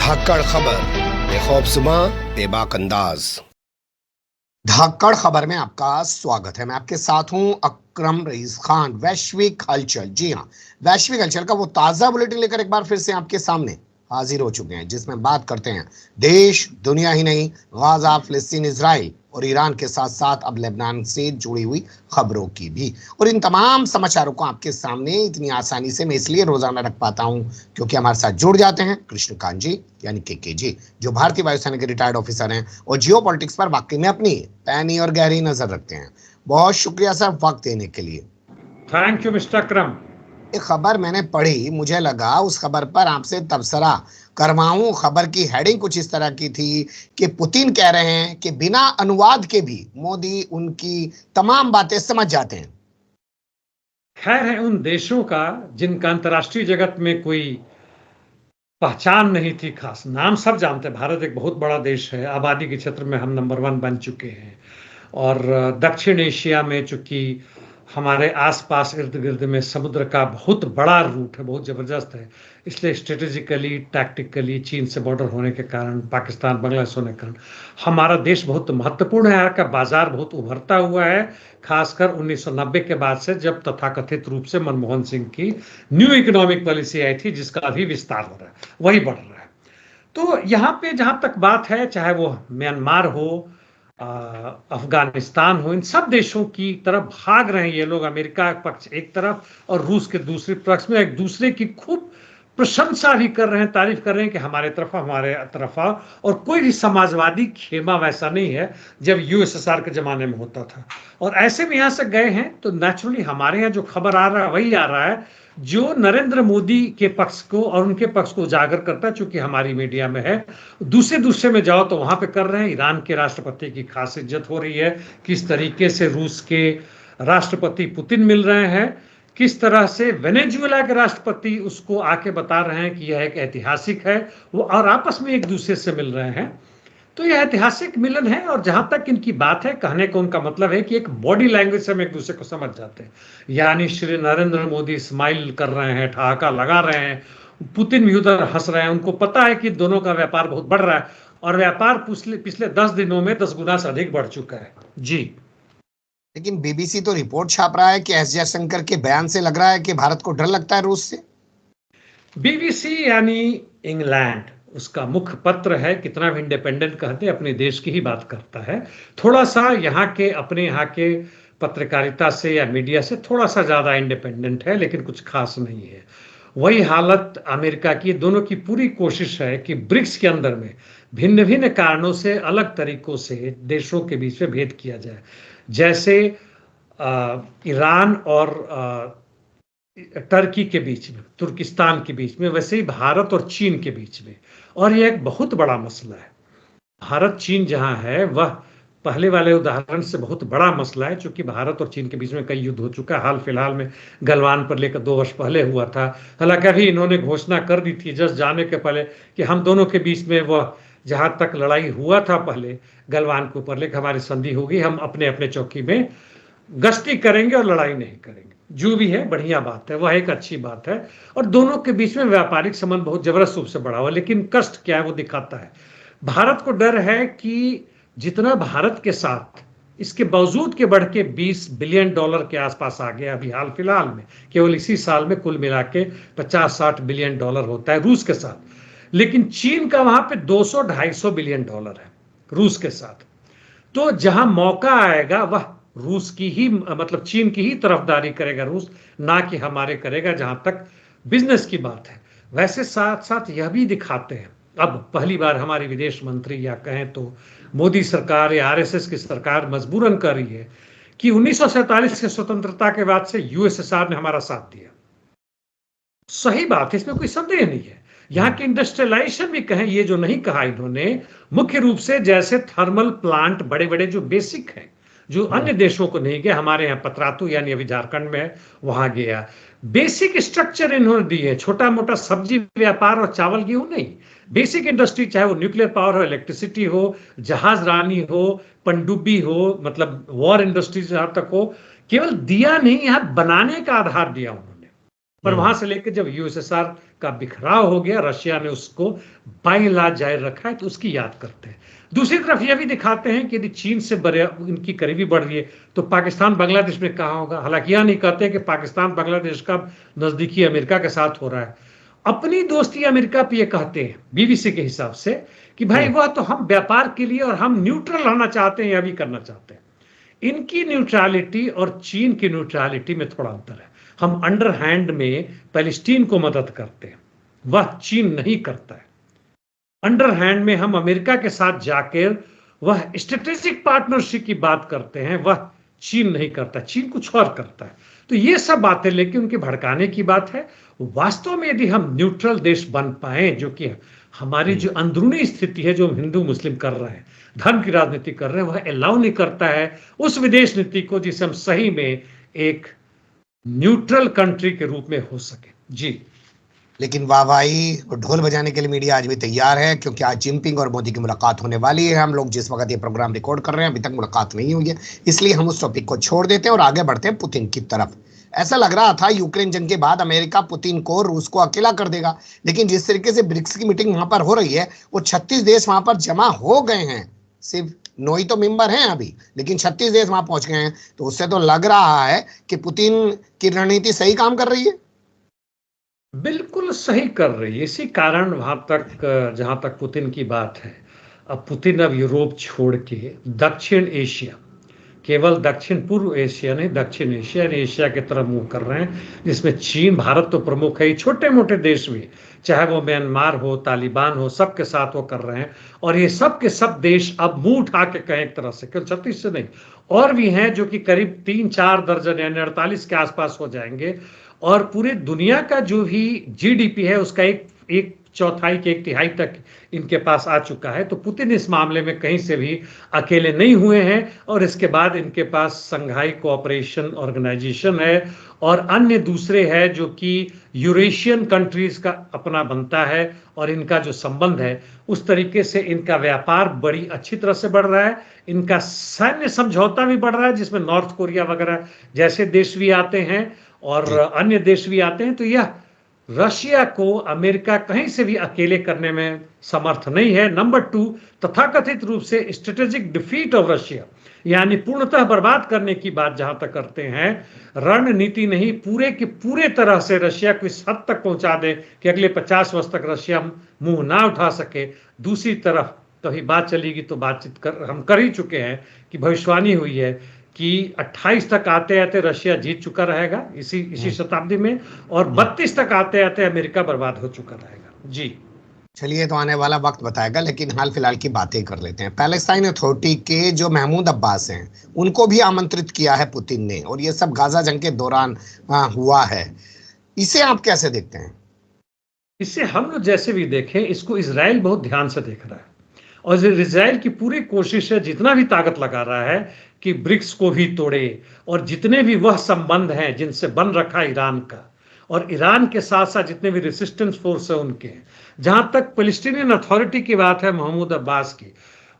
धाकड़ खबर, बेखौफजुमा बेबाक अंदाज। धाकड़ खबर में आपका स्वागत है। मैं आपके साथ हूं अकरम रईस खान। वैश्विक हलचल, जी हां, वैश्विक हलचल का वो ताजा बुलेटिन लेकर एक बार फिर से आपके सामने हाजिर हो चुके हैं, जिसमें बात करते हैं देश दुनिया ही नहीं, गाजा, फिलिस्तीन, इजराइल और ईरान के साथ साथ अब लेबनान से जुड़ी हुई खबरों की भी। और इन तमाम समाचारों को आपके सामने इतनी आसानी से मैं इसलिए रोजाना रख पाता हूं क्योंकि हमारे साथ जुड़ जाते हैं कृष्णकांत जी यानी के जी, जो भारतीय वायुसेना के रिटायर्ड ऑफिसर हैं और जियो पॉलिटिक्स पर वाकई में अपनी पैनी और गहरी नजर रखते हैं। बहुत शुक्रिया सर वक्त देने के लिए। थैंक यू मिस्टर अकरम। एक खबर मैंने पढ़ी, मुझे लगा उस खबर पर आपसे तबसरा करवाऊं। खबर की हेडिंग कुछ इस तरह की थी कि पुतिन कह रहे हैं कि बिना अनुवाद के भी मोदी उनकी तमाम बातें समझ जाते हैं। खैर है उन देशों का जिनका अंतर्राष्ट्रीय जगत में कोई पहचान नहीं थी, खास नाम सब जानते हैं। भारत एक बहुत बड़ा देश है, आबादी के क्षेत्र में हम नंबर 1 बन चुके हैं और दक्षिण एशिया में चूंकि हमारे आसपास इर्द गिर्द में समुद्र का बहुत बड़ा रूट है, बहुत ज़बरदस्त है, इसलिए स्ट्रेटेजिकली टैक्टिकली चीन से बॉर्डर होने के कारण, पाकिस्तान बांग्लादेश होने के कारण हमारा देश बहुत महत्वपूर्ण है। यहाँ का बाजार बहुत उभरता हुआ है, खासकर 1990 के बाद से, जब तथाकथित रूप से मनमोहन सिंह की न्यू इकोनॉमिक पॉलिसी आई थी, जिसका अभी विस्तार हो रहा है, वही बढ़ रहा है। तो यहाँ पे जहाँ तक बात है, चाहे वो म्यांमार हो, अफगानिस्तान हो, इन सब देशों की तरफ भाग रहे हैं ये लोग। अमेरिका पक्ष एक तरफ और रूस के दूसरे पक्ष में एक दूसरे की खूब प्रशंसा भी कर रहे हैं, तारीफ कर रहे हैं कि हमारे तरफ आओ। और कोई भी समाजवादी खेमा वैसा नहीं है जब यूएसएसआर के जमाने में होता था। और ऐसे में यहाँ से गए हैं तो नेचुरली हमारे यहाँ जो खबर आ रहा है वही आ रहा है जो नरेंद्र मोदी के पक्ष को और उनके पक्ष को उजागर करता है, चूंकि हमारी मीडिया में है। दूसरे में जाओ तो वहां पे कर रहे हैं। ईरान के राष्ट्रपति की खास इज्जत हो रही है, किस तरीके से रूस के राष्ट्रपति पुतिन मिल रहे हैं, किस तरह से वेनेजुएला के राष्ट्रपति उसको आके बता रहे हैं कि यह एक ऐतिहासिक है, वो और आपस में एक दूसरे से मिल रहे हैं। तो यह ऐतिहासिक मिलन है। और जहां तक इनकी बात है, कहने का उनका मतलब है कि एक बॉडी लैंग्वेज से हम एक दूसरे को समझ जाते हैं। यानी श्री नरेंद्र मोदी स्माइल कर रहे हैं, ठहाका लगा रहे हैं, पुतिन भी उधर हंस रहे हैं। उनको पता है कि दोनों का व्यापार बहुत बढ़ रहा है और व्यापार पिछले 10 दिनों में 10 गुना से अधिक बढ़ चुका है। जी, लेकिन बीबीसी तो रिपोर्ट छाप रहा है कि एस जयशंकर के बयान से लग रहा है कि भारत को डर लगता है रूस से। बीबीसी यानी इंग्लैंड, उसका मुख्य पत्र है, कितना भी इंडिपेंडेंट कहते हैं, अपने देश की ही बात करता है। थोड़ा सा अपने यहाँ के पत्रकारिता से या मीडिया से थोड़ा सा ज्यादा इंडिपेंडेंट है, लेकिन कुछ खास नहीं है। वही हालत अमेरिका की। दोनों की पूरी कोशिश है कि ब्रिक्स के अंदर में भिन्न भिन्न कारणों से, अलग तरीकों से देशों के बीच में भेद किया जाए। जैसे ईरान और टर्की के बीच में, तुर्किस्तान के बीच में, वैसे ही भारत और चीन के बीच में। और यह एक बहुत बड़ा मसला है। भारत चीन जहां है वह पहले वाले उदाहरण से बहुत बड़ा मसला है, क्योंकि भारत और चीन के बीच में कई युद्ध हो चुका है। हाल फिलहाल में गलवान पर लेकर 2 वर्ष पहले हुआ था। हालांकि अभी इन्होंने घोषणा कर दी थी जस्ट जाने के पहले कि हम दोनों के बीच में वह जहां तक लड़ाई हुआ था पहले गलवान के ऊपर लेकर हमारी संधि होगी, हम अपने अपने चौकी में गश्ती करेंगे और लड़ाई नहीं करेंगे। जो भी है बढ़िया बात है, वह एक अच्छी बात है। और दोनों के बीच में व्यापारिक संबंध बहुत जबरदस्त रूप से बढ़ा हुआ, लेकिन कष्ट क्या है वो दिखाता है। भारत को डर है कि जितना भारत के साथ इसके बावजूद के बढ़ के $20 बिलियन के आसपास आ गया अभी हाल फिलहाल में, केवल इसी साल में कुल मिला के $50-60 बिलियन होता है रूस के साथ। लेकिन चीन का वहां पे $200-250 बिलियन है रूस के साथ। तो जहां मौका आएगा वह रूस की ही, मतलब चीन की ही तरफदारी करेगा रूस, ना कि हमारे करेगा, जहां तक बिजनेस की बात है। वैसे साथ साथ यह भी दिखाते हैं, अब पहली बार हमारी विदेश मंत्री या कहें तो मोदी सरकार या आरएसएस की सरकार मजबूरन कर रही है कि 1947 के स्वतंत्रता के बाद से यूएसएसआर ने हमारा साथ दिया। सही बात है, इसमें कोई संदेह नहीं है। यहाँ की इंडस्ट्रियलाइजेशन भी कहें, ये जो नहीं कहा इन्होंने, मुख्य रूप से जैसे थर्मल प्लांट बड़े बड़े जो बेसिक हैं, जो अन्य देशों को नहीं गया, हमारे यहाँ पतरातू यानी अभी झारखंड में है वहां गया। बेसिक स्ट्रक्चर इन्होंने दिए, छोटा मोटा सब्जी व्यापार और चावल गेहूं नहीं, बेसिक इंडस्ट्री, चाहे वो न्यूक्लियर पावर हो, इलेक्ट्रिसिटी हो, जहाज रानी हो, पनडुब्बी हो, मतलब वॉर इंडस्ट्री जहां तक हो, केवल दिया नहीं, यहाँ बनाने का आधार दिया उन्होंने। पर वहां से लेकर जब यूएसएसआर का बिखराव हो गया, रशिया ने उसको बाइंलाज जारी रखा है, तो उसकी याद करते हैं। दूसरी तरफ यह भी दिखाते हैं कि यदि चीन से इनकी करीबी बढ़ रही है तो पाकिस्तान बांग्लादेश में कहाँ होगा। हालांकि यह नहीं कहते कि पाकिस्तान बांग्लादेश का नजदीकी अमेरिका के साथ हो रहा है। अपनी दोस्ती अमेरिका पे ये कहते हैं बीबीसी के हिसाब से कि भाई वह तो हम व्यापार के लिए और हम न्यूट्रल रहना चाहते हैं, यह भी करना चाहते हैं। इनकी न्यूट्रलिटी और चीन की न्यूट्रलिटी में थोड़ा अंतर है। हम अंडरहैंड में पैलेस्टीन को मदद करते हैं, वह चीन नहीं करता है। अंडरहैंड में हम अमेरिका के साथ जाकर वह स्ट्रेटेजिक पार्टनरशिप की बात करते हैं, वह चीन नहीं करता। चीन कुछ और करता है। तो ये सब बातें लेके उनके भड़काने की बात है। वास्तव में यदि हम न्यूट्रल देश बन पाए, जो कि हमारी जो अंदरूनी स्थिति है, जो हिंदू मुस्लिम कर रहे हैं, धर्म की राजनीति कर रहे हैं, वह अलाउ नहीं करता है उस विदेश नीति को जिसे हम सही में एक न्यूट्रल कंट्री के रूप में हो सके। जी, लेकिन वाहवाही और ढोल बजाने के लिए मीडिया आज भी तैयार है, क्योंकि आज जिनपिंग और मोदी की मुलाकात होने वाली है। हम लोग जिस वक्त ये प्रोग्राम रिकॉर्ड कर रहे हैं, अभी तक मुलाकात नहीं हुई है, इसलिए हम उस टॉपिक को छोड़ देते हैं और आगे बढ़ते हैं पुतिन की तरफ। ऐसा लग रहा था यूक्रेन जंग के बाद अमेरिका पुतिन को, रूस को अकेला कर देगा, लेकिन जिस तरीके से ब्रिक्स की मीटिंग वहां पर हो रही है, वो 36 देश वहां पर जमा हो गए हैं। सिर्फ 9 ही तो मेंबर हैं अभी, लेकिन 36 देश वहां पहुंच गए हैं। तो उससे तो लग रहा है कि पुतिन की रणनीति सही काम कर रही है। बिल्कुल सही कर रही है। इसी कारण वहां तक, जहां तक पुतिन की बात है, अब पुतिन अब यूरोप छोड़ के दक्षिण एशिया, केवल दक्षिण पूर्व एशिया नहीं, दक्षिण एशिया एशिया की तरफ मुंह कर रहे हैं, जिसमें चीन, भारत तो प्रमुख है, छोटे मोटे देश भी, चाहे वो म्यांमार हो, तालिबान हो, सबके साथ वो कर रहे हैं। और ये सब के सब देश अब मुंह उठा के कहें एक तरह से, केवल 36 से नहीं, और भी हैं जो कि करीब 3-4 दर्जन यानी 48 के आसपास हो जाएंगे। और पूरे दुनिया का जो भी जीडीपी है उसका एक चौथाई के 1/3 तक इनके पास आ चुका है। तो पुतिन इस मामले में कहीं से भी अकेले नहीं हुए हैं। और इसके बाद इनके पास संघाई कोऑपरेशन ऑर्गेनाइजेशन है और अन्य दूसरे है जो कि यूरेशियन कंट्रीज का अपना बनता है, और इनका जो संबंध है उस तरीके से इनका व्यापार बड़ी अच्छी तरह से बढ़ रहा है। इनका सैन्य समझौता भी बढ़ रहा है, जिसमें नॉर्थ कोरिया वगैरह जैसे देश भी आते हैं और अन्य देश भी आते हैं। तो यह रशिया को अमेरिका कहीं से भी अकेले करने में समर्थ नहीं है। नंबर 2, तथाकथित रूप से स्ट्रेटेजिक डिफीट ऑफ रशिया, यानी पूर्णतः बर्बाद करने की बात जहां तक करते हैं, रणनीति नहीं, पूरे के पूरे तरह से रशिया को इस हद तक पहुंचा दे कि अगले 50 वर्ष तक रशिया मुंह ना उठा सके। दूसरी तरफ कभी बात चलेगी तो बातचीत हम कर ही चुके हैं कि भविष्यवाणी हुई है कि 28 तक आते आते रशिया जीत चुका रहेगा इसी शताब्दी में, और 32 तक आते आते अमेरिका बर्बाद हो चुका रहेगा। जी, चलिए, तो आने वाला वक्त बताएगा, लेकिन हाल फिलहाल की बातें कर लेते हैं। पैलेस्टाइन अथॉरिटी के जो महमूद अब्बास हैं, उनको भी आमंत्रित किया है पुतिन ने, और ये सब गाजा जंग के दौरान हुआ है। इसे आप कैसे देखते हैं? इससे हम लोग जैसे भी देखें, इसको इजराइल बहुत ध्यान से देख रहा है, और इजराइल की पूरी कोशिश है, जितना भी ताकत लगा रहा है कि ब्रिक्स को भी तोड़े, और जितने भी वह संबंध हैं जिनसे बन रखा ईरान का, और ईरान के साथ साथ जितने भी रेसिस्टेंस फोर्स है उनके। जहां तक पैलेस्टीनियन अथॉरिटी की बात है, महमूद अब्बास की,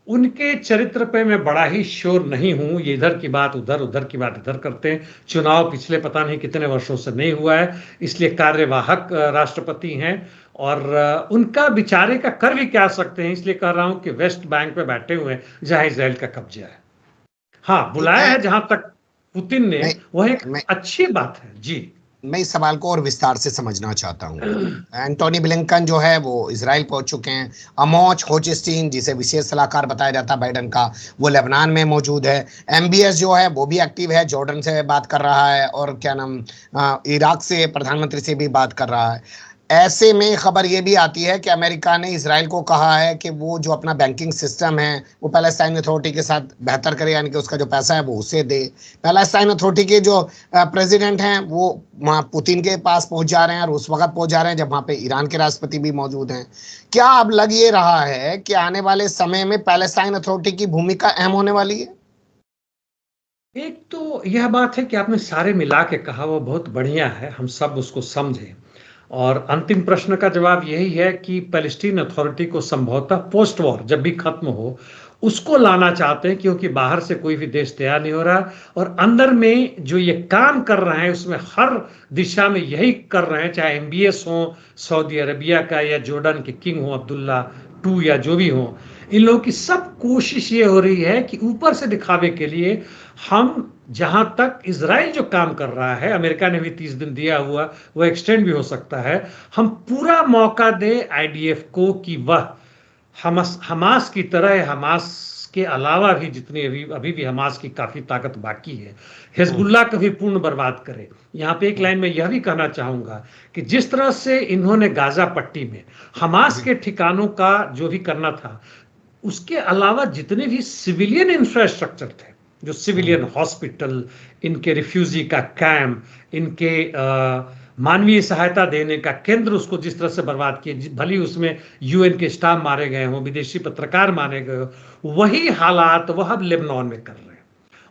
उनके चरित्र पे मैं बड़ा ही श्योर नहीं हूं। ये इधर की बात उधर, उधर की बात इधर करते हैं। चुनाव पिछले पता नहीं कितने वर्षों से नहीं हुआ है, इसलिए कार्यवाहक राष्ट्रपति हैं, और उनका विचारे का कर भी क्या सकते हैं। इसलिए कह रहा हूं कि वेस्ट बैंक पे बैठे हुए हैं जहां इजराइल का कब्जा है। हाँ, बुलाया है जहां तक पुतिन ने, वह एक अच्छी बात है। जी, मैं इस सवाल को और विस्तार से समझना चाहता हूँ। एंटोनी ब्लिंकन जो है वो इजराइल पहुंच चुके हैं। अमोच होचस्टीन, जिसे विशेष सलाहकार बताया जाता है बाइडन का, वो लेबनान में मौजूद है। एमबीएस जो है वो भी एक्टिव है, जॉर्डन से बात कर रहा है, और क्या नाम, इराक से प्रधानमंत्री से भी बात कर रहा है। ऐसे में खबर ये भी आती है कि अमेरिका ने इजराइल को कहा है कि वो जो अपना बैंकिंग सिस्टम है वो पैलेस्टाइन अथॉरिटी के साथ बेहतर करे, यानी कि उसका जो पैसा है वो उसे दे। पैलेस्टाइन अथॉरिटी के जो प्रेसिडेंट हैं वो वहाँ पुतिन के पास पहुंच जा रहे हैं, और उस वक्त पहुंच जा रहे हैं जब वहाँ पे ईरान के राष्ट्रपति भी मौजूद हैं। क्या अब लग ये रहा है कि आने वाले समय में पैलेस्टाइन अथॉरिटी की भूमिका अहम होने वाली है? एक तो यह बात है कि आपने सारे मिला के कहा, वो बहुत बढ़िया है, हम सब उसको समझें। और अंतिम प्रश्न का जवाब यही है कि पैलेस्टीन अथॉरिटी को संभवतः पोस्ट वॉर जब भी खत्म हो उसको लाना चाहते हैं, क्योंकि बाहर से कोई भी देश तैयार नहीं हो रहा, और अंदर में जो ये काम कर रहे हैं उसमें हर दिशा में यही कर रहे हैं, चाहे MBS हो सऊदी अरबिया का या जॉर्डन के किंग हो अब्दुल्ला टू या जो भी हो, इन लोगों की सब कोशिश ये हो रही है कि ऊपर से दिखावे के लिए हम, जहां तक इजराइल जो काम कर रहा है, अमेरिका ने भी 30 दिन दिया हुआ, वो एक्सटेंड भी हो सकता है, हम पूरा मौका दे IDF को कि वह हमास की तरह, हमास के अलावा भी जितनी अभी भी हमास की काफी ताकत बाकी है, हिजबुल्लाह को भी पूर्ण बर्बाद करे। यहाँ पे एक लाइन में यह भी कहना चाहूंगा कि जिस तरह से इन्होंने गाजा पट्टी में हमास के ठिकानों का जो भी करना था, उसके अलावा जितने भी सिविलियन इंफ्रास्ट्रक्चर थे, जो सिविलियन हॉस्पिटल, इनके रिफ्यूजी का कैंप, इनके मानवीय सहायता देने का केंद्र, उसको जिस तरह से बर्बाद किए, भली उसमें UN के स्टाफ मारे गए हों, विदेशी पत्रकार मारे गए हो, वही हालात वह अब लेबनान में कर रहे हैं,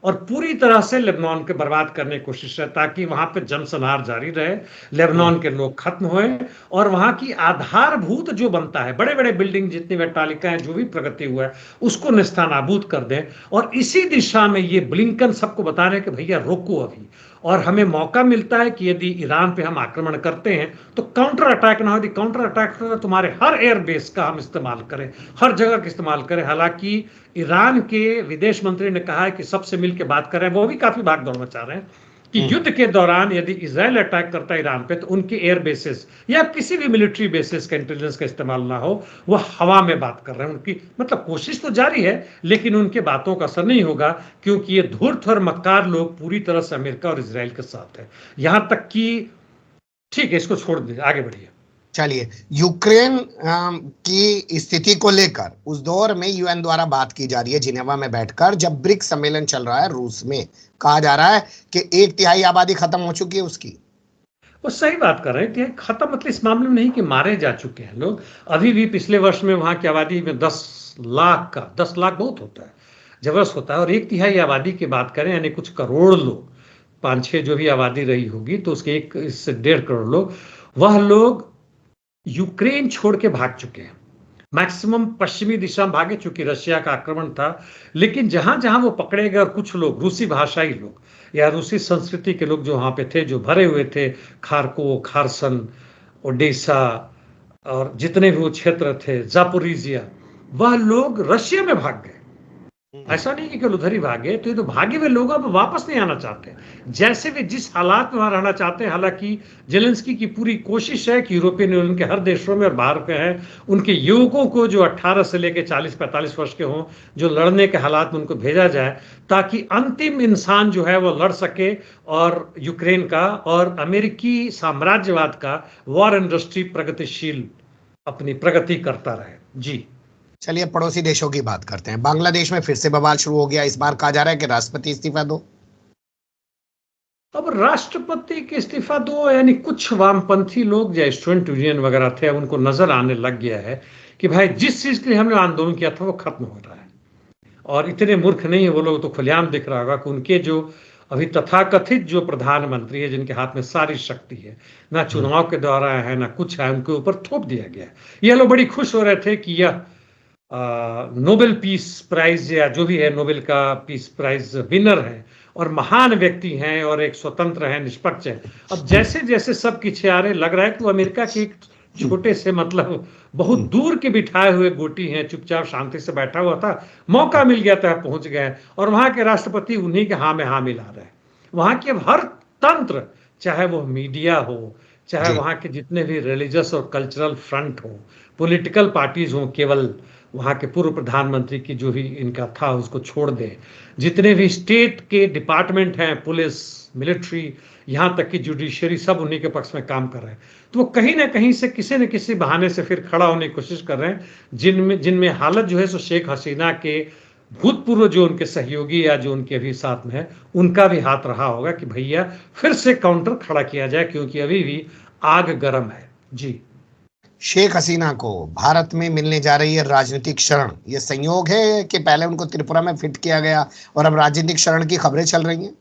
और पूरी तरह से लेबनान के बर्बाद करने की कोशिश है, ताकि वहां पे जनसंहार जारी रहे, लेबनान के लोग खत्म हुए, और वहां की आधारभूत जो बनता है, बड़े बड़े बिल्डिंग जितनी अट्टालिका है, जो भी प्रगति हुआ है, उसको नेस्तनाबूद कर दें। और इसी दिशा में ये ब्लिंकन सबको बता रहे हैं कि भैया रोको अभी, और हमें मौका मिलता है कि यदि ईरान पे हम आक्रमण करते हैं तो काउंटर अटैक ना हो, यदि काउंटर अटैक हो तो तुम्हारे हर एयरबेस का हम इस्तेमाल करें, हर जगह का इस्तेमाल करें। हालांकि ईरान के विदेश मंत्री ने कहा है कि सबसे मिलकर बात करें, वो भी काफी भागदौड़ मचा रहे हैं कि युद्ध के दौरान यदि इजराइल अटैक करता है ईरान पे, तो उनके एयर बेसिस या किसी भी मिलिट्री बेसिस का इंटेलिजेंस का इस्तेमाल ना हो, वो हवा में बात कर रहे हैं। उनकी मतलब कोशिश तो जारी है, लेकिन उनके बातों का असर नहीं होगा, क्योंकि ये धूर्त और मक्कार लोग पूरी तरह से अमेरिका और इजराइल के साथ है। यहां तक कि ठीक है, इसको छोड़ दीजिए, आगे बढ़िए। चलिए, यूक्रेन की स्थिति को लेकर उस दौर में UN द्वारा बात की जा रही है जिनेवा में बैठकर, जब ब्रिक्स सम्मेलन चल रहा है रूस में। कहा जा रहा है कि 1/3 आबादी खत्म हो चुकी है उसकी। वो सही बात कर रहे हैं, खत्म मतलब इस मामले में नहीं कि मारे जा चुके हैं लोग, अभी भी पिछले वर्ष में वहां की आबादी में 10 लाख बहुत होता है, जबरदस्त होता है। और 1/3 आबादी की बात करें, यानी कुछ करोड़ लोग, 5-6 जो भी आबादी रही होगी, तो उसके 1 से 1.5 करोड़ लोग, वह लोग यूक्रेन छोड़ के भाग चुके हैं। मैक्सिमम पश्चिमी दिशा में भागे, चूंकि रशिया का आक्रमण था। लेकिन जहां जहां वो पकड़े गए, और कुछ लोग रूसी भाषाई लोग या रूसी संस्कृति के लोग जो वहां पे थे, जो भरे हुए थे, खारकोव, खारसन, ओडेसा और जितने भी वो क्षेत्र थे, जापोरिजिया, वह लोग रशिया में भाग गए। ऐसा नहीं कि केवल उधर ही भागे, तो ये तो भागे हुए लोग अब वापस नहीं आना चाहते, जैसे वे जिस हालात में वहां रहना चाहते हैं। हालांकि जेलेंस्की की पूरी कोशिश है कि यूरोपियन यूनियन के हर देशों में और बाहर के हैं, उनके युवकों को जो 18 से लेकर 40-45 वर्ष के हों, जो लड़ने के हालात में उनको भेजा जाए, ताकि अंतिम इंसान जो है वो लड़ सके, और यूक्रेन का और अमेरिकी साम्राज्यवाद का वॉर इंडस्ट्री प्रगतिशील अपनी प्रगति करता रहे। जी चलिए, पड़ोसी देशों की बात करते हैं। बांग्लादेश में फिर से बवाल शुरू हो गया। इस बार कहा जा रहा है कि राष्ट्रपति इस्तीफा दो। अब राष्ट्रपति के इस्तीफा दो, यानी कुछ वामपंथी लोग या स्टूडेंट यूनियन वगैरह थे, उनको नजर आने लग गया है कि भाई जिस चीज के लिए हमने आंदोलन किया था वो खत्म हो रहा है। और इतने मूर्ख नहीं है वो लोग, तो खुलेआम दिख रहा होगा कि उनके जो अभी तथाकथित जो प्रधानमंत्री है, जिनके हाथ में सारी शक्ति है, ना चुनाव के द्वारा है ना कुछ है, उनके ऊपर थोप दिया गया। ये लोग बड़ी खुश हो रहे थे कि यह नोबेल पीस प्राइज या जो भी है, नोबेल का पीस प्राइज विनर है, और महान व्यक्ति हैं, और एक स्वतंत्र है, निष्पक्ष है। अब जैसे जैसे सब पीछे आ रहे, लग रहा है कि वो अमेरिका के एक छोटे से, मतलब बहुत दूर के बिठाए हुए गोटी हैं, चुपचाप शांति से बैठा हुआ था, मौका मिल गया था, पहुंच गए, और वहां के राष्ट्रपति उन्हीं के हाँ में हाँ मिला रहे हैं। वहां के हर तंत्र, चाहे वो मीडिया हो, चाहे वहां के जितने भी रिलीजियस और कल्चरल फ्रंट हो, पॉलिटिकल पार्टीज हो, केवल वहां के पूर्व प्रधानमंत्री की जो भी इनका था उसको छोड़ दें, जितने भी स्टेट के डिपार्टमेंट हैं, पुलिस, मिलिट्री, यहां तक कि जुडिशरी, सब उन्हीं के पक्ष में काम कर रहे हैं। तो वो कहीं ना कहीं से किसी न किसी बहाने से फिर खड़ा होने की कोशिश कर रहे हैं, जिनमें हालत जो है सो शेख हसीना के भूतपूर्व जो उनके सहयोगी या जो उनके अभी साथ में है, उनका भी हाथ रहा होगा कि भैया फिर से काउंटर खड़ा किया जाए, क्योंकि अभी भी आग गर्म है। जी, शेख हसीना को भारत में मिलने जा रही है राजनीतिक शरण। ये संयोग है कि पहले उनको त्रिपुरा में फिट किया गया और अब राजनीतिक शरण की खबरें चल रही हैं।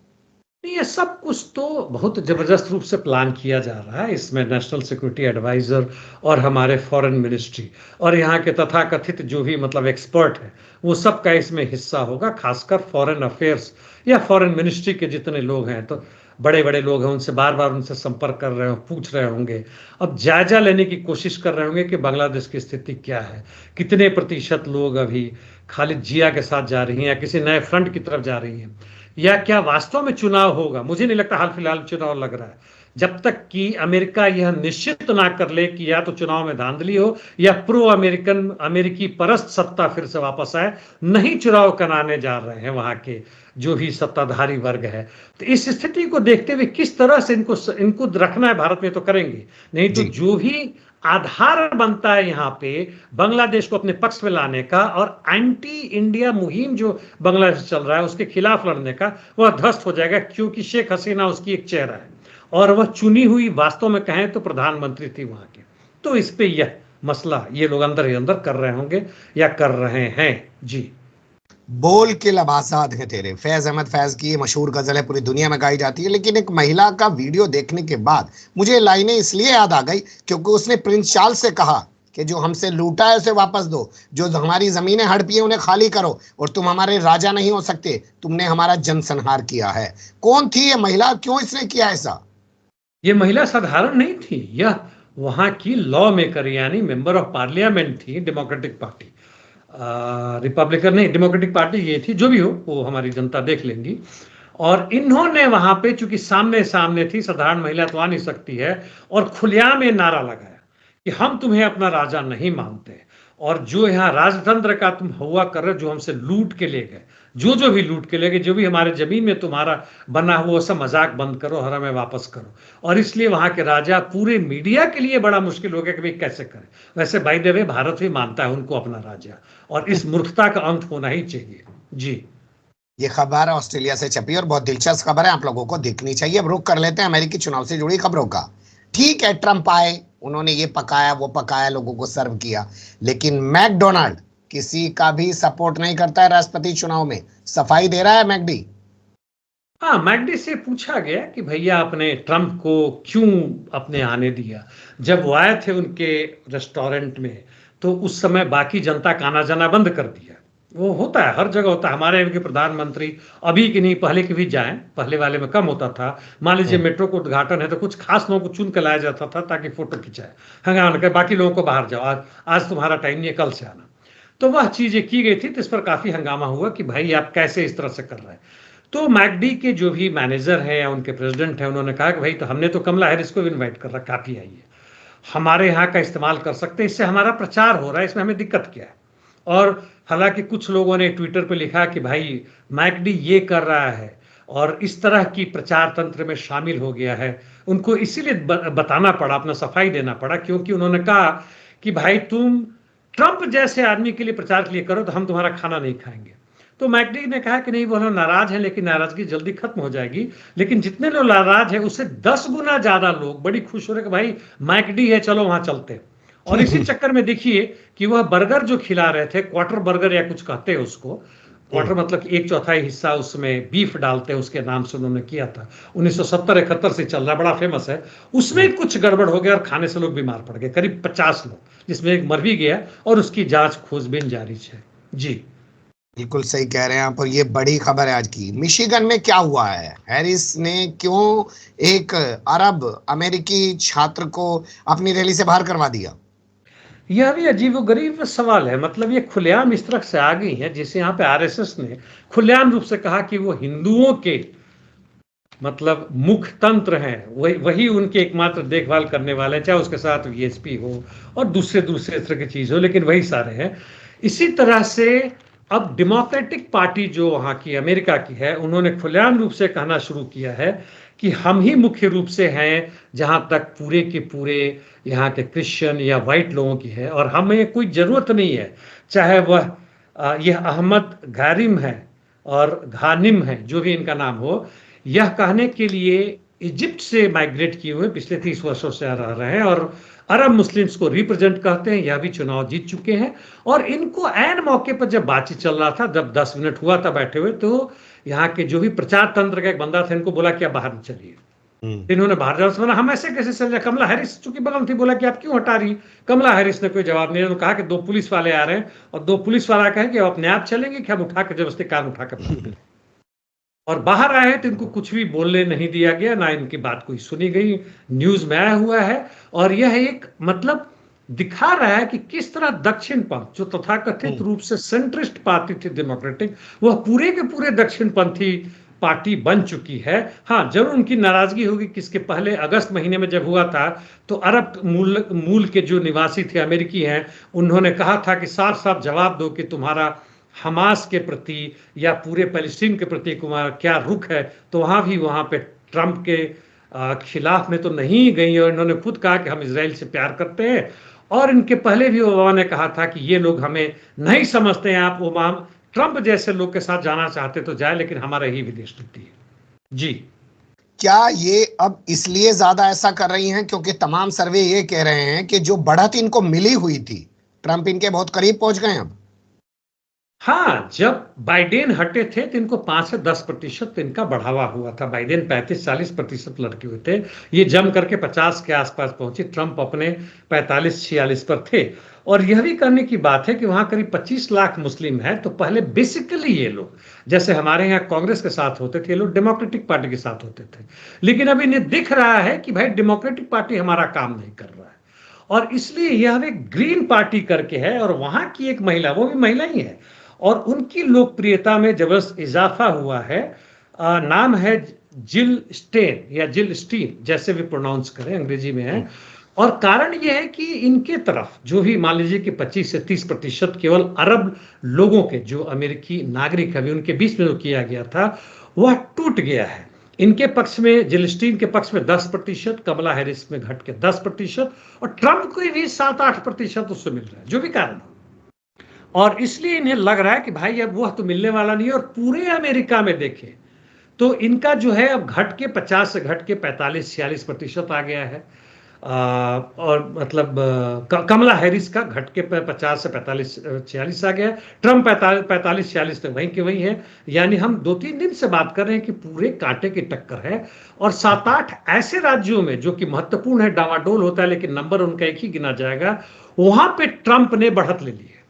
नहीं, ये सब कुछ तो बहुत जबरदस्त रूप से प्लान किया जा रहा है। इसमें नेशनल सिक्योरिटी एडवाइजर और हमारे फॉरेन मिनिस्ट्री और यहाँ के तथाकथित जो भी मतलब एक्सपर्ट है, वो सब का इसमें हिस्सा होगा। खासकर फॉरेन अफेयर्स या फॉरेन मिनिस्ट्री के जितने लोग हैं, तो बड़े बड़े लोग हैं, उनसे बार बार उनसे संपर्क कर रहे हो, पूछ रहे होंगे, अब जायजा लेने की कोशिश कर रहे होंगे कि बांग्लादेश की स्थिति क्या है, कितने प्रतिशत लोग अभी खालिद जिया के साथ जा रही हैं या किसी नए फ्रंट की तरफ जा रही हैं, या क्या वास्तव में चुनाव होगा। मुझे नहीं लगता हाल फिलहाल चुनाव लग रहा है। जब तक कि अमेरिका यह निश्चित ना कर ले कि या तो चुनाव में धांधली हो या प्रो अमेरिकन अमेरिकी परस्त सत्ता फिर से वापस आए, नहीं चुनाव कराने जा रहे हैं वहां के जो भी सत्ताधारी वर्ग है। तो इस स्थिति को देखते हुए किस तरह से इनको इनको रखना है भारत में, तो करेंगे। नहीं तो जी जो भी आधार बनता है यहाँ पे बांग्लादेश को अपने पक्ष में लाने का और एंटी इंडिया मुहिम जो बांग्लादेश चल रहा है उसके खिलाफ लड़ने का, वह ध्वस्त हो जाएगा। क्योंकि शेख हसीना उसकी एक चेहरा है और वह चुनी हुई वास्तव में कहें तो प्रधानमंत्री थी वहां के। तो इस पे यह मसला ये लोग अंदर ही अंदर कर रहे होंगे या कर रहे हैं। जी, बोल के लबासात हैं तेरे। फैज अहमद फैज की ये मशहूर गजल है, पूरी दुनिया में गाई जाती है। लेकिन एक महिला का वीडियो देखने के बाद मुझे लाइनें इसलिए याद आ गई क्योंकि उसने प्रिंस चार्ल्स से कहा कि जो हमसे लूटा है उसे वापस दो, जो हमारी जमीनें हड़पी है उन्हें खाली करो, और तुम हमारे राजा नहीं हो सकते, तुमने हमारा जनसंहार किया है। कौन थी ये महिला, क्यों इसने किया ऐसा? ये महिला साधारण नहीं थी, यह वहां की लॉ मेकर यानी मेंबर ऑफ पार्लियामेंट थी। डेमोक्रेटिक पार्टी, रिपब्लिकन नहीं, डेमोक्रेटिक पार्टी ये थी। जो भी हो वो हमारी जनता देख लेंगी। और इन्होंने वहां पे चूंकि सामने सामने थी, साधारण महिला तो आ नहीं सकती है, और खुलेआम ये नारा लगाया कि हम तुम्हें अपना राजा नहीं मानते, और जो यहाँ राजतंत्र का तुम हुआ कर रहे हो, जो हमसे लूट के ले गए, जो भी लूट के ले गए, जो भी हमारे जमीन में तुम्हारा बना हुआ सब मजाक बंद करो और हमें वापस करो। और इसलिए वहां के राजा, पूरे मीडिया के लिए बड़ा मुश्किल हो गया कि भाई कैसे करें। वैसे बाय द वे भारत भी मानता है उनको अपना राजा, और इस मूर्खता का अंत होना ही चाहिए। जी, ये खबर ऑस्ट्रेलिया से छपी और बहुत दिलचस्प खबर है, आप लोगों को देखनी चाहिए। अब रुक कर लेते हैं अमेरिकी चुनाव से जुड़ी खबरों का। ठीक है, ट्रंप आए, उन्होंने ये पकाया वो पकाया, लोगों को सर्व किया, लेकिन मैकडोनाल्ड किसी का भी सपोर्ट नहीं करता है राष्ट्रपति चुनाव में। सफाई दे रहा है मैकडी। हाँ, मैकडी से पूछा गया कि भैया आपने ट्रंप को क्यों अपने आने दिया। जब वो आए थे उनके रेस्टोरेंट में, तो उस समय बाकी जनता का आना जाना बंद कर दिया। वो होता है, हर जगह होता है। हमारे यहाँ के प्रधानमंत्री अभी की नहीं, पहले के भी जाएं, पहले वाले में कम होता था। मान लीजिए मेट्रो को उद्घाटन है तो कुछ खास लोगों को चुन के लाया जाता था ताकि फोटो खिंचाए, हंगामा कर, बाकी लोगों को बाहर जाओ, आज तुम्हारा टाइम नहीं है, कल से आना। तो वह चीजें की गई थी, तो इस पर काफी हंगामा हुआ कि भाई आप कैसे इस तरह से कर रहे हैं। तो मैकडी के जो भी मैनेजर हैं या उनके प्रेसिडेंट हैं, उन्होंने कहा कि भाई तो हमने तो कमला हैरिस को इनवाइट कर रहा, काफी आइए, हमारे यहाँ का इस्तेमाल कर सकते हैं, इससे हमारा प्रचार हो रहा है, इसमें हमें दिक्कत क्या है। और हालांकि कुछ लोगों ने ट्विटर पे लिखा कि भाई मैकडी ये कर रहा है और इस तरह की प्रचार तंत्र में शामिल हो गया है, उनको इसीलिए बताना पड़ा, अपना सफाई देना पड़ा, क्योंकि उन्होंने कहा कि भाई तुम ट्रंप जैसे आदमी के लिए प्रचार के लिए करो तो हम तुम्हारा खाना नहीं खाएंगे। तो मैकडी ने कहा कि नहीं, वो लोग नाराज हैं, लेकिन नाराजगी जल्दी खत्म हो जाएगी। लेकिन जितने लोग नाराज हैं उससे 10 गुना ज्यादा लोग बड़ी खुश हो रहे कि भाई मैकडी है, चलो वहां चलते। और इसी चक्कर में देखिए कि वह बर्गर जो खिला रहे थे, क्वार्टर बर्गर या कुछ कहते हैं उसको, क्वार्टर मतलब कि 1/4 हिस्सा उसमें बीफ डालते हैं, उसके नाम से उन्होंने किया था। 1970-71 से चल रहा, बड़ा फेमस है। उसमें कुछ गड़बड़ हो गया और खाने से लोग बीमार पड़ गए, करीब 50 लोग, जिसमें एक मर भी गया, और उसकी जांच खोजबीन जारी है। जी, बिल्कुल सही कह रहे हैं आप। और ये बड़ी खबर है आज की। मिशिगन में क्या हुआ है, हैरिस ने क्यों एक अरब अमेरिकी छात्र को अपनी रैली से बाहर करवा दिया? यह भी अजीबोगरीब सवाल है। मतलब ये खुलेआम इस तरह से आ गई है, जिसे यहाँ पे आरएसएस ने खुलेआम रूप से कहा कि वो हिंदुओं के मतलब मुख्य तंत्र हैं, वही उनके एकमात्र देखभाल करने वाले हैं, चाहे उसके साथ वीएसपी हो और दूसरे तरह की चीज हो, लेकिन वही सारे हैं। इसी तरह से अब डेमोक्रेटिक पार्टी जो वहाँ की अमेरिका की है, उन्होंने खुलेआम रूप से कहना शुरू किया है कि हम ही मुख्य रूप से हैं जहाँ तक पूरे के पूरे यहाँ के क्रिश्चियन या वाइट लोगों की है, और हमें कोई ज़रूरत नहीं है, चाहे वह यह अहमद गारिम है और घानिम है, जो भी इनका नाम हो, यह कहने के लिए इजिप्ट से माइग्रेट किए हुए पिछले 30 वर्षों से आ रहे हैं और अरब मुस्लिम्स को रिप्रेजेंट करते हैं। यह भी चुनाव जीत चुके हैं। और इनको ऐन मौके पर जब बातचीत चल रहा था, जब 10 मिनट हुआ था बैठे हुए, तो यहाँ के जो भी प्रचार तंत्र का एक बंदा था, इनको बोला कि आप बाहर चलिए। इन्होंने बाहर जाने से बोला हम ऐसे कैसे चल जाए। कमला हैरिस चूंकि बगल थी, बोला कि आप क्यों हटा रही। कमला हैरिस ने कोई जवाब नहीं दिया। तो कहा कि 2 पुलिस वाले आ रहे हैं, और 2 पुलिस वाला कहे कि आप अपने आप चलेंगे कि हम उठा के जबरदस्ती कान उठा कर और बाहर आए तो इनको कुछ भी बोलने नहीं दिया गया, ना इनकी बात कोई सुनी गई। न्यूज में आया हुआ है, और यह एक मतलब दिखा रहा है कि किस तरह दक्षिण पंथ, जो तथाकथित रूप से सेंट्रिस्ट पार्टी थी डेमोक्रेटिक, वह पूरे के पूरे दक्षिणपंथी पार्टी बन चुकी है। हाँ, जरूर उनकी नाराजगी होगी कि इसके पहले अगस्त महीने में जब हुआ था, तो अरब मूल के जो निवासी थे, अमेरिकी हैं, उन्होंने कहा था कि साफ साफ जवाब दो कि तुम्हारा हमास के प्रति या पूरे पैलेस्टीन के प्रति क्या रुख है। तो वहां पे ट्रंप के खिलाफ में तो नहीं गई, और इन्होंने खुद कहा कि हम इजराइल से प्यार करते हैं। और इनके पहले भी ओबामा ने कहा था कि ये लोग हमें नहीं समझते हैं, आप ओबामा ट्रंप जैसे लोग के साथ जाना चाहते तो जाए, लेकिन हमारा ही विदेश नीति है। जी, क्या ये अब इसलिए ज्यादा ऐसा कर रही हैं क्योंकि तमाम सर्वे ये कह रहे हैं कि जो बढ़त इनको मिली हुई थी, ट्रंप इनके बहुत करीब पहुंच गए अब? हाँ, जब बाइडेन हटे थे तो इनको 5 से 10% इनका बढ़ावा हुआ था। बाइडेन 35-40% लड़के हुए थे, ये जम करके 50 के आसपास पहुंची। ट्रंप अपने 45-46 पर थे। और यह भी करने की बात है कि वहां करीब 25 लाख मुस्लिम है। तो पहले बेसिकली ये लोग, जैसे हमारे यहाँ कांग्रेस के साथ होते थे, ये लोग डेमोक्रेटिक पार्टी के साथ होते थे। लेकिन अब इन्हें दिख रहा है कि भाई डेमोक्रेटिक पार्टी हमारा काम नहीं कर रहा है, और इसलिए यह एक ग्रीन पार्टी करके है, और वहां की एक महिला, वो भी महिला ही है, और उनकी लोकप्रियता में जबरदस्त इजाफा हुआ है। नाम है जिल स्टेन या जिल स्टीन, जैसे भी प्रोनाउंस करें, अंग्रेजी में है। और कारण यह है कि इनके तरफ जो भी मान लीजिए कि 25 से 30% केवल अरब लोगों के जो अमेरिकी नागरिक है, उनके बीच में जो किया गया था वह टूट गया है। इनके पक्ष में, जिलस्टीन के पक्ष में 10%, कमला हैरिस में घट के 10%, और ट्रंप को भी 7-8% उससे मिल रहा है, जो भी कारण हो। और इसलिए इन्हें लग रहा है कि भाई अब वह तो मिलने वाला नहीं है। और पूरे अमेरिका में देखें तो इनका जो है अब घट के 50 से घट के 45-46% आ गया है। और मतलब कमला हैरिस का घट के 50 से 45-46 आ गया है। ट्रंप 45-46 तक वहीं के वहीं है। यानी हम 2-3 दिन से बात कर रहे हैं कि पूरे कांटे की टक्कर है। और 7-8 ऐसे राज्यों में जो कि महत्वपूर्ण है, डावाडोल होता है, लेकिन नंबर उनका एक ही गिना जाएगा, वहां पे ट्रंप ने बढ़त ले ली है,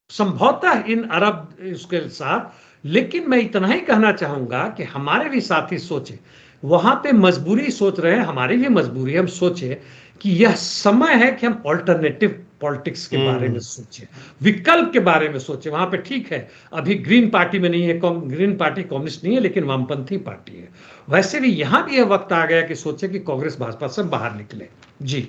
संभवतः इन अरब उसके साथ। लेकिन मैं इतना ही कहना चाहूंगा कि हमारे भी साथी सोचे, वहां पे मजबूरी सोच रहे हैं, हमारी भी मजबूरी है, हम सोचे कि यह समय है कि हम ऑल्टरनेटिव पॉलिटिक्स के बारे में सोचें, विकल्प के बारे में सोचें। वहां पे ठीक है, अभी ग्रीन पार्टी में नहीं है, ग्रीन पार्टी कम्युनिस्ट नहीं है, लेकिन वामपंथी पार्टी है। वैसे भी यहां भी यह वक्त आ गया कि सोचे कि कांग्रेस भाजपा से बाहर निकले। जी,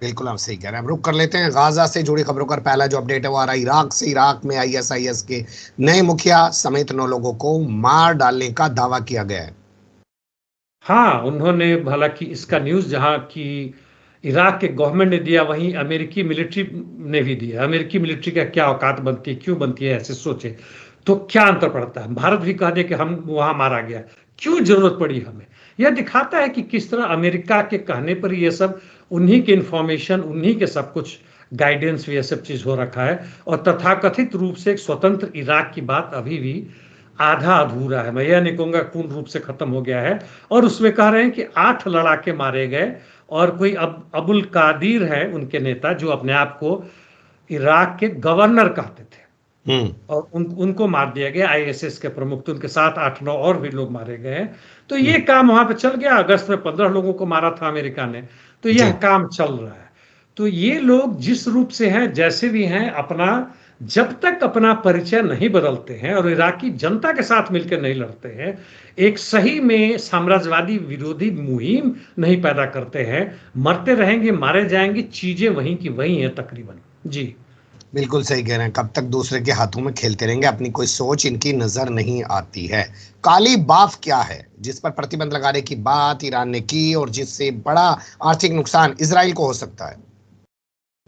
बिल्कुल आप सही कह रहे हैं। हम रुक कर लेते हैं। गाजा से जुड़ी खबरों का पहला जो अपडेट है वो आ रहा है इराक से। इराक में आईएसआईएस के नए मुखिया समेत 9 लोगों को मार डालने का दावा किया गया है। हाँ, उन्होंने, हालांकि इसका न्यूज जहां की इराक के गवर्नमेंट ने दिया, वहीं अमेरिकी मिलिट्री ने भी दिया। अमेरिकी मिलिट्री का क्या औकात बनती है, क्यों बनती है, ऐसे सोचे तो क्या अंतर पड़ता है। भारत भी कह दे कि हम वहां मारा गया, क्यों जरूरत पड़ी हमें। यह दिखाता है कि किस तरह अमेरिका के कहने पर ये सब, उन्हीं के इंफॉर्मेशन, उन्हीं के सब कुछ गाइडेंस भी, ये सब चीज हो रखा है। और तथाकथित रूप से एक स्वतंत्र इराक की बात अभी भी आधा अधूरा है। मैं यह नहीं कहूंगा पूर्ण रूप से खत्म हो गया है। और उसमें कह रहे हैं कि 8 लड़ाके मारे गए, और कोई अबुल कादिर है उनके नेता, जो अपने आप को इराक के गवर्नर कहते थे, और उनको मार दिया गया। आईएसएस के प्रमुख, तो उनके साथ 8-9 और भी लोग मारे गए। तो ये काम वहां पे चल गया। अगस्त में 15 लोगों को मारा था अमेरिका ने, तो यह काम चल रहा है। तो ये लोग जिस रूप से हैं, जैसे भी हैं, अपना जब तक अपना परिचय नहीं बदलते हैं और इराकी जनता के साथ मिलकर नहीं लड़ते हैं, एक सही में साम्राज्यवादी विरोधी मुहिम नहीं पैदा करते हैं, मरते रहेंगे, मारे जाएंगे, चीजें वहीं की वहीं हैं तकरीबन। जी, बिल्कुल सही कह रहे हैं। कब तक दूसरे के हाथों में खेलते रहेंगे, अपनी कोई सोच इनकी नजर नहीं आती है। काली बाफ क्या है, जिस पर प्रतिबंध लगाने की बात ईरान ने की और जिससे बड़ा आर्थिक नुकसान इजराइल को हो सकता है?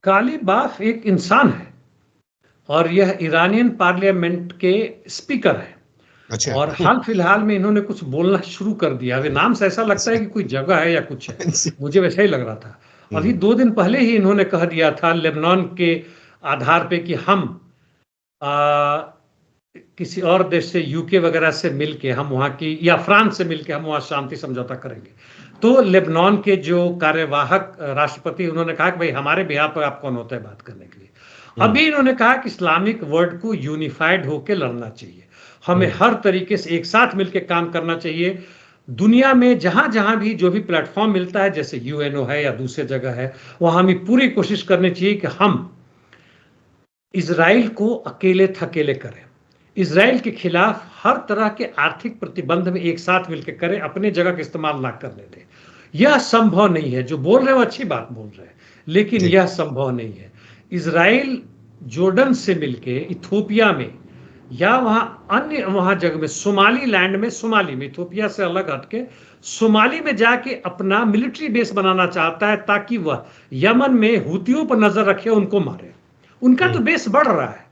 काली बाफ एक इंसान है, और यह ईरानियन पार्लियामेंट के स्पीकर है। अच्छा। और हाल फिलहाल में इन्होंने कुछ बोलना शुरू कर दिया। वे नाम से ऐसा लगता है कि कोई जगह है या कुछ है, मुझे वैसा ही लग रहा था। अभी 2 दिन पहले ही इन्होंने कह दिया था लेबनान के आधार पे कि हम किसी और देश से, यूके वगैरह से मिलके हम वहाँ की, या फ्रांस से मिलके हम वहाँ शांति समझौता करेंगे। तो लेबनान के जो कार्यवाहक राष्ट्रपति, उन्होंने कहा कि भाई हमारे बिहार पर आप कौन होता है बात करने के लिए। अभी इन्होंने कहा कि इस्लामिक वर्ल्ड को यूनिफाइड होकर लड़ना चाहिए, हमें हर तरीके से एक साथ मिलकर काम करना चाहिए। दुनिया में जहां जहां भी जो भी प्लेटफॉर्म मिलता है, जैसे यूएनओ है या दूसरे जगह है, वहां हमें पूरी कोशिश करनी चाहिए कि हम इजराइल को अकेले थकेले करें, इजराइल के खिलाफ हर तरह के आर्थिक प्रतिबंध में एक साथ मिलकर करें, अपने जगह का इस्तेमाल ना करने दें। यह संभव नहीं है। जो बोल रहे हैं वो अच्छी बात बोल रहे हैं, लेकिन यह संभव नहीं है। इजराइल जॉर्डन से मिलके इथोपिया में या वहां अन्य वहां जगह में, सोमाली लैंड में, सोमाली में, इथोपिया से अलग हटके सोमाली में जाके अपना मिलिट्री बेस बनाना चाहता है, ताकि वह यमन में हुतियों पर नजर रखे, उनको मारे। उनका तो बेस बढ़ रहा है।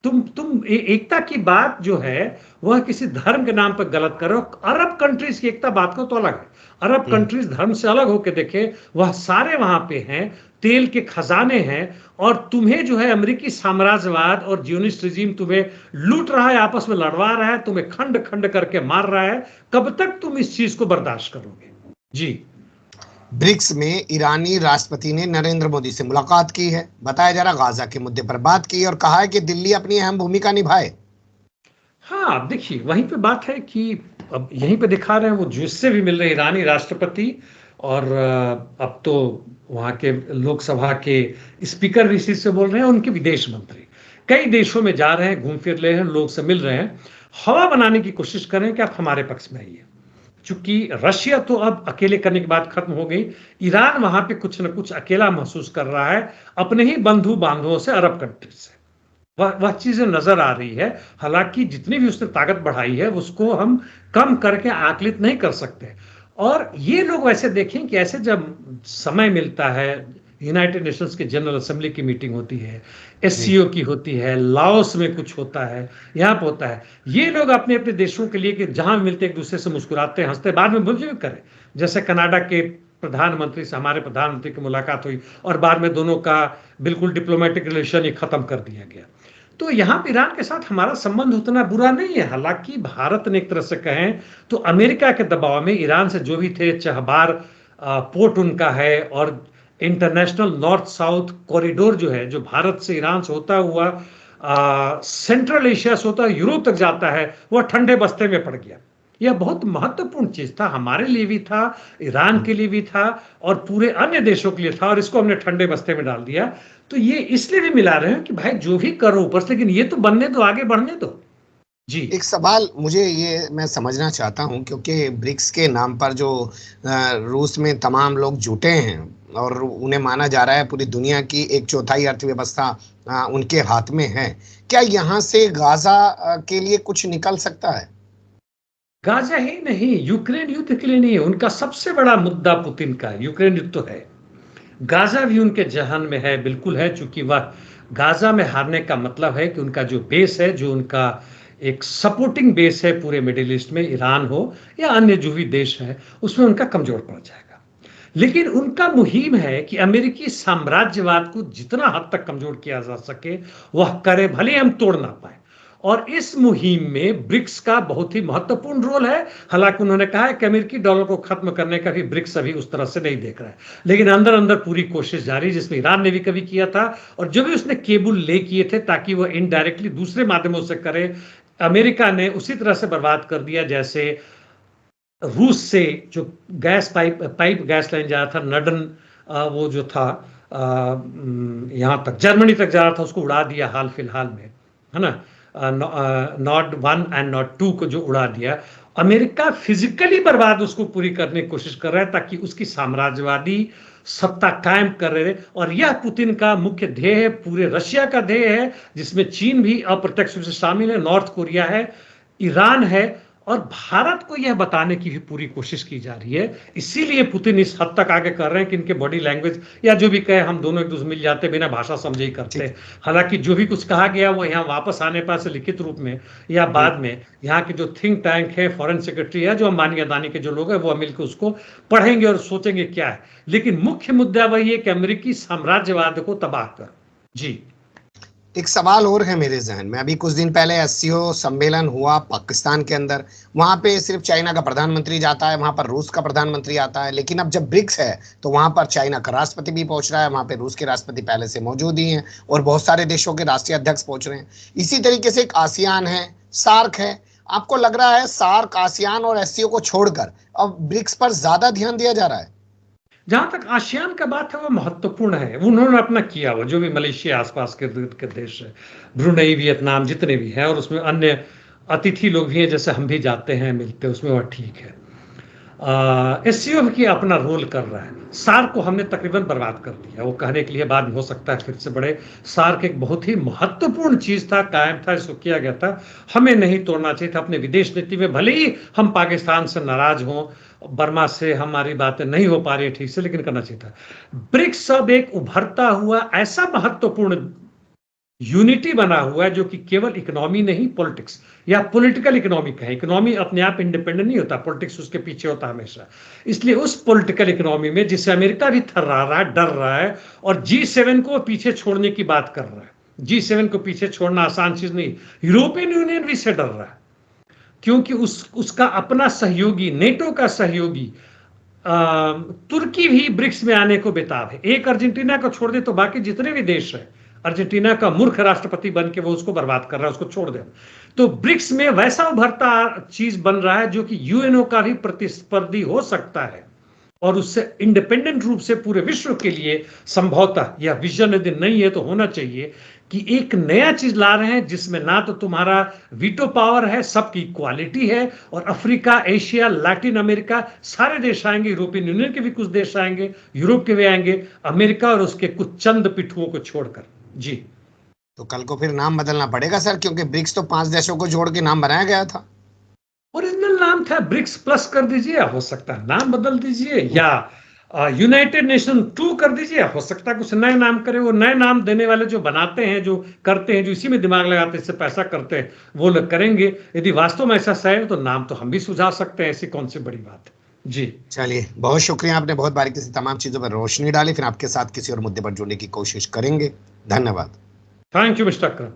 तुम एकता की बात जो है वह किसी धर्म के नाम पर गलत करो। अरब कंट्रीज की एकता बात को तो अलग है। अरब कंट्रीज धर्म से अलग होकर देखे, वह सारे वहां पे हैं, तेल के खजाने हैं, और तुम्हें जो है अमेरिकी साम्राज्यवाद और जियोनिस्ट रिजीम तुम्हें लूट रहा है, आपस में लड़वा रहा है, तुम्हें खंड खंड करके मार रहा है। कब तक तुम इस चीज को बर्दाश्त करोगे? जी। ब्रिक्स में ईरानी राष्ट्रपति ने नरेंद्र मोदी से मुलाकात की है, बताया जा रहा गाजा के मुद्दे पर बात की और कहा है कि दिल्ली अपनी अहम भूमिका निभाए। हाँ, अब देखिए वहीं पे बात है कि अब यहीं पे दिखा रहे हैं वो जिससे भी मिल रहे ईरानी राष्ट्रपति, और अब तो वहाँ के लोकसभा के स्पीकर भी इसी से बोल रहे हैं, उनके विदेश मंत्री कई देशों में जा रहे हैं, घूम फिर रहे हैं, लोग से मिल रहे हैं, हवा बनाने की कोशिश कर रहे हैं कि आप हमारे पक्ष में आइए। चूंकि रशिया तो अब अकेले करने की बात खत्म हो गई, ईरान वहां पे कुछ न कुछ अकेला महसूस कर रहा है अपने ही बंधु बांधवों से, अरब कंट्रीज से। वह चीजें नजर आ रही है। हालांकि जितनी भी उसने ताकत बढ़ाई है उसको हम कम करके आकलित नहीं कर सकते। और ये लोग वैसे देखें कि ऐसे जब समय मिलता है, यूनाइटेड नेशंस के जनरल असेंबली की मीटिंग होती है, एससीओ की होती है, लाओस में कुछ होता है, यहाँ पे होता है, ये लोग अपने अपने देशों के लिए कि जहां मिलते एक दूसरे से मुस्कुराते हैं, हंसते, बाद में भूल भी करें। जैसे कनाडा के प्रधानमंत्री से हमारे प्रधानमंत्री की मुलाकात हुई और बाद में दोनों का बिल्कुल डिप्लोमेटिक रिलेशन ही खत्म कर दिया गया। तो यहाँ पे ईरान के साथ हमारा संबंध उतना बुरा नहीं है। हालांकि भारत ने एक तरह से कहें तो अमेरिका के दबाव में ईरान से जो भी थे, चहबार पोर्ट उनका है, और इंटरनेशनल नॉर्थ साउथ कॉरिडोर जो है, जो भारत से ईरान से होता हुआ सेंट्रल एशिया से होता यूरोप तक जाता है, वह ठंडे बस्ते में पड़ गया। यह बहुत महत्वपूर्ण चीज था, हमारे लिए भी था, ईरान के लिए भी था, और पूरे अन्य देशों के लिए था, और इसको हमने ठंडे बस्ते में डाल दिया। तो ये इसलिए भी मिला रहे हैं कि भाई जो भी करो ऊपर से, लेकिन ये तो बनने दो, आगे बढ़ने दो। जी। एक सवाल मुझे ये मैं समझना चाहता हूं, क्योंकि ब्रिक्स के नाम पर जो रूस में तमाम लोग जुटे हैं और उन्हें माना जा रहा है पूरी दुनिया की 1/4 अर्थव्यवस्था उनके हाथ में है, क्या यहाँ से गाजा के लिए कुछ निकल सकता है? गाजा ही नहीं, यूक्रेन युद्ध के लिए नहीं है। उनका सबसे बड़ा मुद्दा पुतिन का यूक्रेन युद्ध तो है, गाजा भी उनके जहन में है, बिल्कुल है। चूंकि वह गाजा में हारने का मतलब है कि उनका जो बेस है, जो उनका एक सपोर्टिंग बेस है पूरे मिडिल ईस्ट में, ईरान हो या अन्य जो भी देश है, उसमें उनका कमजोर पड़ जाएगा। लेकिन उनका मुहिम है कि अमेरिकी साम्राज्यवाद को जितना हद तक कमजोर किया जा सके वह करे, भले हम तोड़ ना पाए। और इस मुहिम में ब्रिक्स का बहुत ही महत्वपूर्ण रोल है। हालांकि उन्होंने कहा है कि अमेरिकी डॉलर को खत्म करने का भी ब्रिक्स अभी उस तरह से नहीं देख रहा है, लेकिन अंदर अंदर पूरी कोशिश जारी, जिसमें ईरान ने भी कभी किया था, और जो भी उसने केबल ले किए थे ताकि वह इनडायरेक्टली दूसरे माध्यमों से करे, अमेरिका ने उसी तरह से बर्बाद कर दिया। जैसे रूस से जो गैस पाइप गैस लाइन जा रहा था, नडन वो जो था यहाँ तक जर्मनी तक जा रहा था, उसको उड़ा दिया हाल फिलहाल में, है ना। नॉट 1 एंड नॉट 2 को जो उड़ा दिया, अमेरिका फिजिकली बर्बाद उसको पूरी करने की कोशिश कर रहा है ताकि उसकी साम्राज्यवादी सत्ता कायम कर रहे। और यह पुतिन का मुख्य ध्येय है, पूरे रशिया का ध्येय है, जिसमें चीन भी अप्रत्यक्ष रूप से शामिल है, नॉर्थ कोरिया है, ईरान है, और भारत को यह बताने की भी पूरी कोशिश की जा रही है। इसीलिए पुतिन इस हद तक आगे कर रहे हैं कि इनके बॉडी लैंग्वेज या जो भी कहे, हम दोनों एक दूसरे मिल जाते, बिना भाषा समझे ही करते। हालांकि जो भी कुछ कहा गया वो यहाँ वापस आने पर से लिखित रूप में या बाद में यहाँ के जो थिंक टैंक है, फॉरेन सेक्रेटरी है, जो अंबानी अदानी के जो लोग हैं, वो मिलकर उसको पढ़ेंगे और सोचेंगे क्या है। लेकिन मुख्य मुद्दा वही है कि अमेरिकी साम्राज्यवाद को तबाह कर। जी। एक सवाल और है मेरे जहन में। अभी कुछ दिन पहले एससीओ सम्मेलन हुआ पाकिस्तान के अंदर, वहां पे सिर्फ चाइना का प्रधानमंत्री जाता है, वहां पर रूस का प्रधानमंत्री आता है, लेकिन अब जब ब्रिक्स है तो वहां पर चाइना का राष्ट्रपति भी पहुंच रहा है, वहां पे रूस के राष्ट्रपति पहले से मौजूद ही हैं और बहुत सारे देशों के राष्ट्रीय अध्यक्ष पहुंच रहे हैं। इसी तरीके से एक आसियान है, सार्क है। आपको लग रहा है सार्क, आसियान और एससीओ को छोड़कर अब ब्रिक्स पर ज्यादा ध्यान दिया जा रहा है? जहां तक आसियान का बात है वो महत्वपूर्ण है, उन्होंने अपना किया, वो जो भी मलेशिया आसपास के देश है, ब्रुनेई, वियतनाम, जितने भी हैं, और उसमें अन्य अतिथि लोग भी हैं, जैसे हम भी जाते हैं मिलते, उसमें वह ठीक है। एससीओ की अपना रोल कर रहा है। सार्क को हमने तकरीबन बर्बाद कर दिया, वो कहने के लिए बाद में हो सकता है फिर से बढ़े। सार्क एक बहुत ही महत्वपूर्ण चीज था, कायम था, इसको किया गया था, हमें नहीं तोड़ना चाहिए था। अपने विदेश नीति में भले ही हम पाकिस्तान से नाराज हों, बर्मा से हमारी बातें नहीं हो पा रही ठीक से, लेकिन करना चाहिए था। ब्रिक्स अब एक उभरता हुआ ऐसा महत्वपूर्ण यूनिटी बना हुआ है जो कि केवल इकोनॉमी नहीं, पॉलिटिक्स या पॉलिटिकल इकोनॉमी का है। इकोनॉमी अपने आप इंडिपेंडेंट नहीं होता, पॉलिटिक्स उसके पीछे होता हमेशा। इसलिए उस पॉलिटिकल इकोनॉमी में जिससे अमेरिका भी थर्रा रहा है, डर रहा है, और G7 को पीछे छोड़ने की बात कर रहा है। G7 को पीछे छोड़ना आसान चीज नहीं। यूरोपियन यूनियन भी इससे डर रहा है, क्योंकि उसका अपना सहयोगी, नेटो का सहयोगी तुर्की भी ब्रिक्स में आने को बेताब है। एक अर्जेंटीना को छोड़ दे तो बाकी जितने भी देश हैं, अर्जेंटीना का मूर्ख राष्ट्रपति बन के वो उसको बर्बाद कर रहा है, उसको छोड़ दे। तो ब्रिक्स में वैसा उभरता चीज बन रहा है जो कि यूएनओ का भी प्रतिस्पर्धी हो सकता है, और उससे इंडिपेंडेंट रूप से पूरे विश्व के लिए संभवतः यह विजन यदि नहीं है तो होना चाहिए कि एक नया चीज ला रहे हैं जिसमें ना तो तुम्हारा वीटो पावर है, सबकी इक्वालिटी है, और अफ्रीका, एशिया, लैटिन अमेरिका सारे देश आएंगे, यूरोपियन यूनियन के भी कुछ देश आएंगे, यूरोप के भी आएंगे, अमेरिका और उसके कुछ चंद पिट्ठुओं को छोड़कर। जी, तो कल को फिर नाम बदलना पड़ेगा सर, क्योंकि ब्रिक्स तो 5 देशों को जोड़ के नाम बनाया गया था। ओरिजिनल नाम था ब्रिक्स प्लस कर दीजिए, हो सकता है नाम बदल दीजिए, या यूनाइटेड नेशन 2 कर दीजिए, हो सकता है कुछ नए नाम करें। वो नए नाम देने वाले जो बनाते हैं, जो करते हैं, जो इसी में दिमाग लगाते हैं, इससे पैसा करते हैं, वो लोग करेंगे। यदि वास्तव में ऐसा है तो नाम तो हम भी सुझा सकते हैं, ऐसी कौन सी बड़ी बात है। जी चलिए, बहुत शुक्रिया, आपने बहुत बारीकी से तमाम चीजों पर रोशनी डाली। फिर आपके साथ किसी और मुद्दे पर जुड़ने की कोशिश करेंगे। धन्यवाद। Thank you mister Akram.